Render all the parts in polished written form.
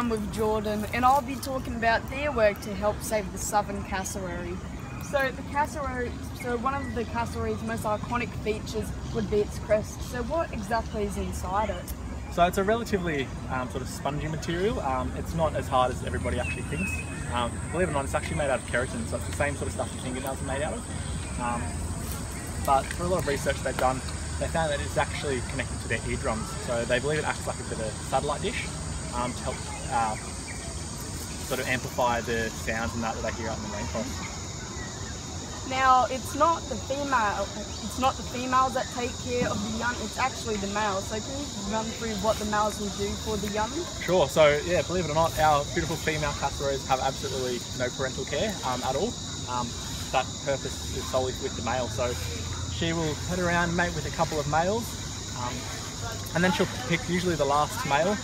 I'm with Jordan, and I'll be talking about their work to help save the Southern Cassowary. So one of the cassowary's most iconic features would be its crest. So what exactly is inside it? So it's a relatively sort of spongy material. It's not as hard as everybody actually thinks. Believe it or not, it's actually made out of keratin, so it's the same sort of stuff your fingernails are made out of. But for a lot of research they've done, they found that it's actually connected to their eardrums. So they believe it acts like a bit of a satellite dish to help sort of amplify the sounds and that they hear out in the rainforest. Now, it's not the females that take care of the young, it's actually the males. So can you run through what the males will do for the young? Sure. So yeah, believe it or not, our beautiful female cassowaries have absolutely no parental care at all. That purpose is solely with the male. So she will head around, mate with a couple of males, and then she'll pick usually the last male.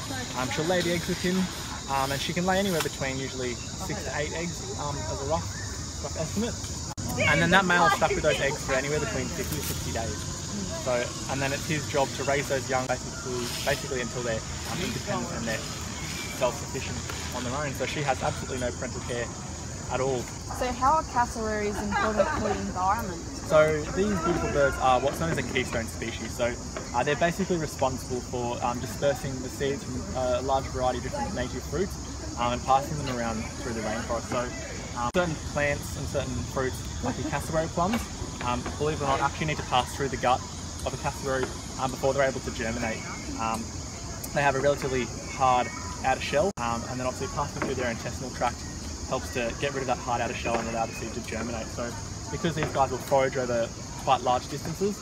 She'll lay the eggs with him, and she can lay anywhere between usually 6 to 8 eggs as a rough estimate. And then that male is stuck with those eggs for anywhere between 50 to 60 days. So, and then it's his job to raise those young basically until they're independent and they're self-sufficient on their own. So she has absolutely no parental care at all. So how are cassowaries important for the environment? So these beautiful birds are what's known as a keystone species. So they're basically responsible for dispersing the seeds from a large variety of different native fruits and passing them around through the rainforest. So certain plants and certain fruits, like the cassowary plums, believe it or not, actually need to pass through the gut of a cassowary before they're able to germinate. They have a relatively hard outer shell, and then obviously passing through their intestinal tract helps to get rid of that hard outer shell and allow the seed to germinate. So because these guys will forage over quite large distances,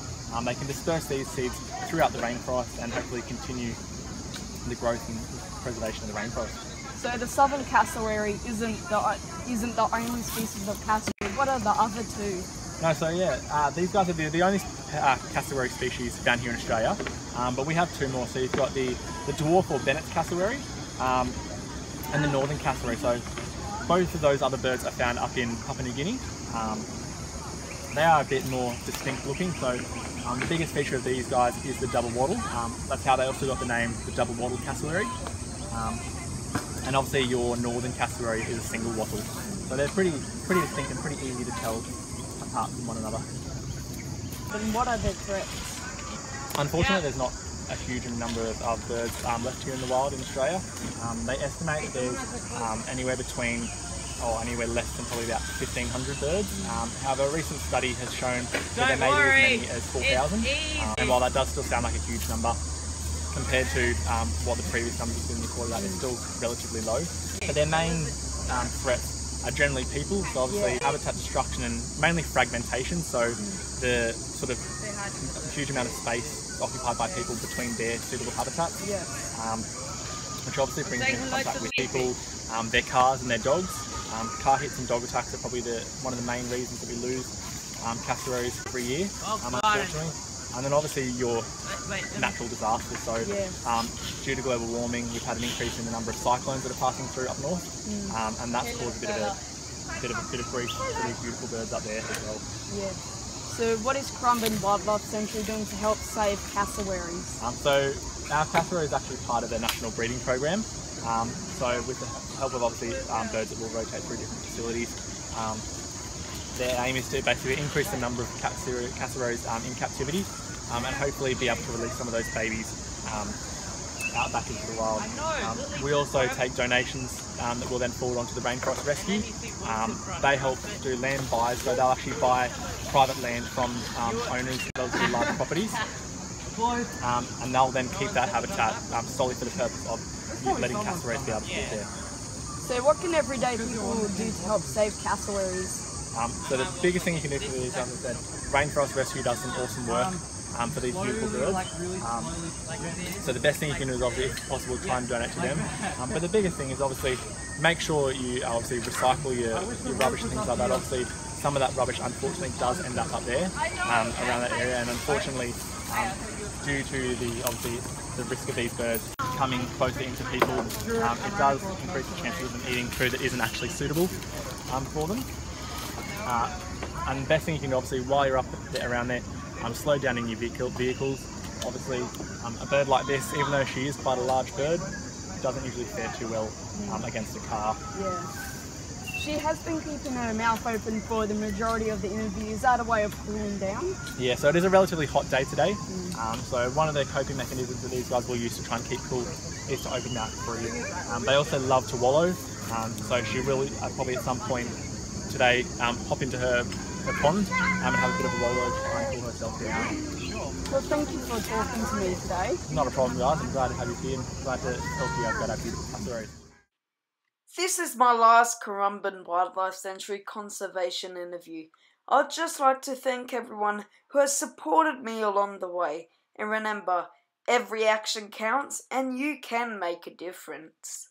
they can disperse these seeds throughout the rainforest and hopefully continue the growth and preservation of the rainforest. So the Southern Cassowary isn't the only species of cassowary. What are the other two? No, so yeah, these guys are the only cassowary species found here in Australia, but we have two more. So you've got the dwarf or Bennett's cassowary and the northern cassowary. So both of those other birds are found up in Papua New Guinea. They are a bit more distinct looking. So the biggest feature of these guys is the double wattle. That's how they also got the name, the double wattle cassowary. And obviously your northern cassowary is a single wattle. So they're pretty distinct and pretty easy to tell apart from one another. And what are their threats? Unfortunately, there's not a huge number of birds left here in the wild in Australia. They estimate that there's anywhere between, anywhere less than probably about 1,500 birds. However, a recent study has shown that there may be as many as 4,000. And while that does still sound like a huge number, compared to what the previous numbers have been recorded at, it's still relatively low. But their main threats are generally people, so obviously habitat destruction and mainly fragmentation, so the sort of huge amount of space occupied by people between their suitable habitats, which obviously brings them in contact with people, their cars and their dogs. Car hits and dog attacks are probably one of the main reasons that we lose cassowaries every year, unfortunately. And then obviously your natural disasters. So due to global warming, we've had an increase in the number of cyclones that are passing through up north, and that's caused a bit of grief for these beautiful birds up there as well. Yeah. So what is Currumbin Wildlife Sanctuary doing to help save cassowaries? So our cassowary is actually part of the national breeding program. So with the help of obviously birds that will rotate through different facilities, their aim is to basically increase the number of cassowaries in captivity and hopefully be able to release some of those babies out back into the wild. We also take donations that will then forward onto the Rainforest Rescue. They help do land buys, so they'll actually buy private land from owners of those large properties, and they'll then keep that habitat solely for the purpose of letting cassowaries be able to live there. So what can everyday people do to help save cassowaries? So the biggest thing you can do for these, as I said, Rainforest Rescue does some awesome work for these beautiful birds. So the best thing you can do is obviously, if possible, try and donate to them. But the biggest thing is obviously make sure you obviously recycle your rubbish and things like that. Obviously, some of that rubbish unfortunately does end up there around that area, and unfortunately, due to the risk of these birds coming closer into people, it does increase the chances of them eating food that isn't actually suitable for them. And the best thing you can do, obviously, while you're up around there, slow down in your vehicles. Obviously, a bird like this, even though she is quite a large bird, doesn't usually fare too well against a car. Yeah. She has been keeping her mouth open for the majority of the interview. Is that a way of cooling down? Yeah, so it is a relatively hot day today. So one of the coping mechanisms that these guys will use to try and keep cool is to open mouth breathe. They also love to wallow, so she will probably at some point today hop into her pond and have a bit of a wallow to try and cool herself down. Well, thank you for talking to me today. Not a problem, guys. I'm glad to have you here and glad to talk to you about our beautiful cassowaries. This is my last Currumbin Wildlife Sanctuary conservation interview. I'd just like to thank everyone who has supported me along the way. And remember, every action counts and you can make a difference.